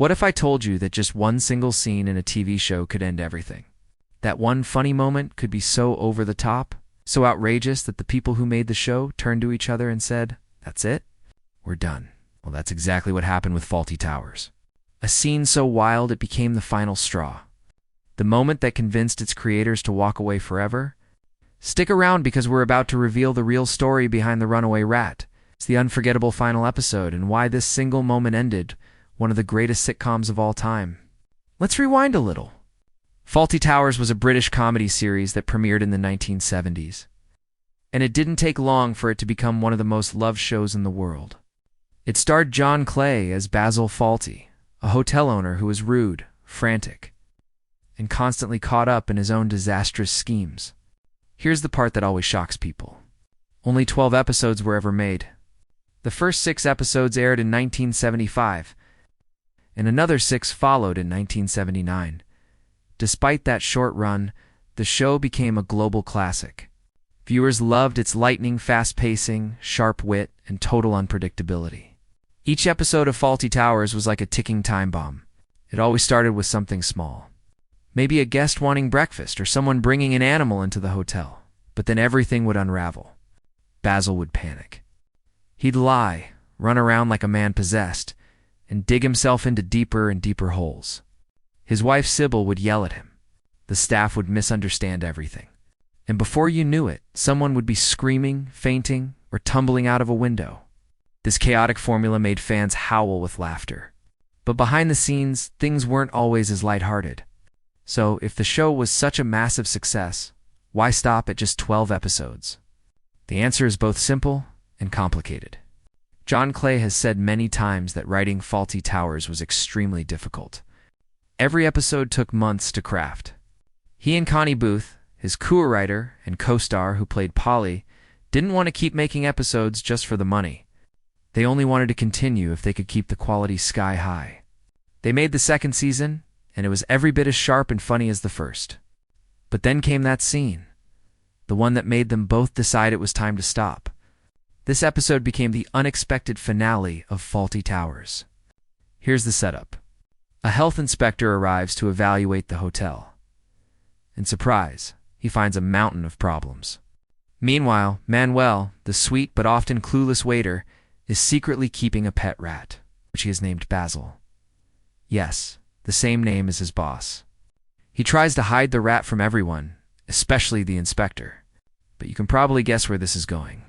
What if I told you that just one single scene in a TV show could end everything? That one funny moment could be so over the top, so outrageous that the people who made the show turned to each other and said, "That's it? We're done." Well, that's exactly what happened with Fawlty Towers. A scene so wild it became the final straw. The moment that convinced its creators to walk away forever. Stick around because we're about to reveal the real story behind the runaway rat. It's the unforgettable final episode and why this single moment ended one of the greatest sitcoms of all time. Let's rewind a little. Fawlty Towers was a British comedy series that premiered in the 1970s. And it didn't take long for it to become one of the most loved shows in the world. It starred John Cleese as Basil Fawlty, a hotel owner who was rude, frantic, and constantly caught up in his own disastrous schemes. Here's the part that always shocks people. Only 12 episodes were ever made. The first 6 episodes aired in 1975, and another 6 followed in 1979. Despite that short run, the show became a global classic. Viewers loved its lightning fast pacing, sharp wit, and total unpredictability. Each episode of Fawlty Towers was like a ticking time bomb. It always started with something small. Maybe a guest wanting breakfast or someone bringing an animal into the hotel. But then everything would unravel. Basil would panic. He'd lie, run around like a man possessed, and dig himself into deeper and deeper holes. His wife Sybil would yell at him. The staff would misunderstand everything. And before you knew it, someone would be screaming, fainting, or tumbling out of a window. This chaotic formula made fans howl with laughter. But behind the scenes, things weren't always as lighthearted. So, if the show was such a massive success, why stop at just 12 episodes? The answer is both simple and complicated. John Cleese has said many times that writing Fawlty Towers was extremely difficult. Every episode took months to craft. He and Connie Booth, his co-writer and co-star who played Polly, didn't want to keep making episodes just for the money. They only wanted to continue if they could keep the quality sky high. They made the second season, and it was every bit as sharp and funny as the first. But then came that scene, the one that made them both decide it was time to stop. This episode became the unexpected finale of Fawlty Towers. Here's the setup. A health inspector arrives to evaluate the hotel. And surprise, he finds a mountain of problems. Meanwhile, Manuel, the sweet but often clueless waiter, is secretly keeping a pet rat, which he has named Basil. Yes, the same name as his boss. He tries to hide the rat from everyone, especially the inspector. But you can probably guess where this is going.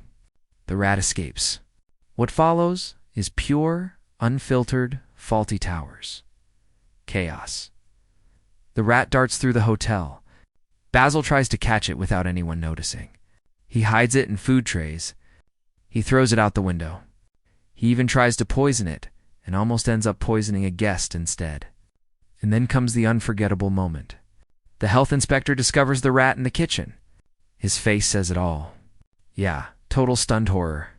The rat escapes. What follows is pure, unfiltered Fawlty Towers. Chaos. The rat darts through the hotel. Basil tries to catch it without anyone noticing. He hides it in food trays. He throws it out the window. He even tries to poison it and almost ends up poisoning a guest instead. And then comes the unforgettable moment. The health inspector discovers the rat in the kitchen. His face says it all. Yeah, total stunned horror.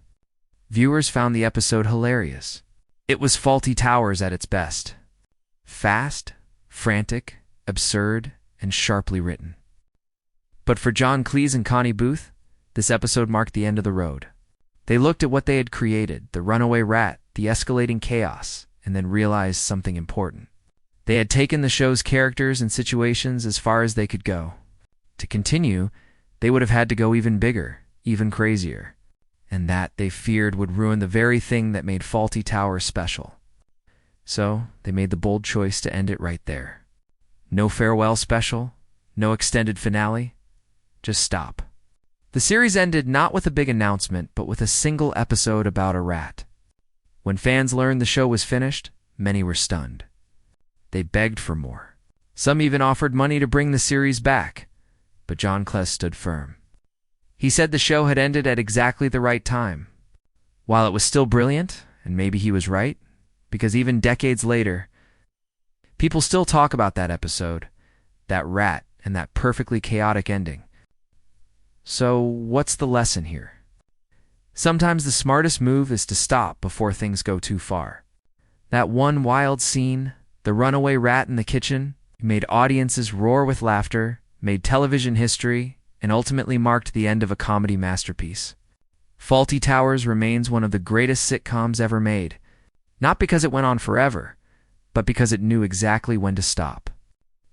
Viewers found the episode hilarious. It was Fawlty Towers at its best. Fast, frantic, absurd, and sharply written. But for John Cleese and Connie Booth, this episode marked the end of the road. They looked at what they had created, the runaway rat, the escalating chaos, and then realized something important. They had taken the show's characters and situations as far as they could go. To continue, they would have had to go even bigger, even crazier. And that, they feared, would ruin the very thing that made Fawlty Towers special. So, they made the bold choice to end it right there. No farewell special, no extended finale, just stop. The series ended not with a big announcement, but with a single episode about a rat. When fans learned the show was finished, many were stunned. They begged for more. Some even offered money to bring the series back, but John Cleese stood firm. He said the show had ended at exactly the right time. While it was still brilliant, and maybe he was right, because even decades later, people still talk about that episode, that rat, and that perfectly chaotic ending. So, what's the lesson here? Sometimes the smartest move is to stop before things go too far. That one wild scene, the runaway rat in the kitchen, made audiences roar with laughter, made television history, and ultimately marked the end of a comedy masterpiece. Fawlty Towers remains one of the greatest sitcoms ever made, not because it went on forever, but because it knew exactly when to stop.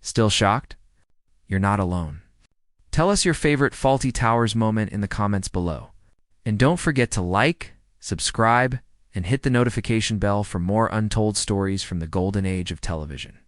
Still shocked? You're not alone. Tell us your favorite Fawlty Towers moment in the comments below. And don't forget to like, subscribe, and hit the notification bell for more untold stories from the golden age of television.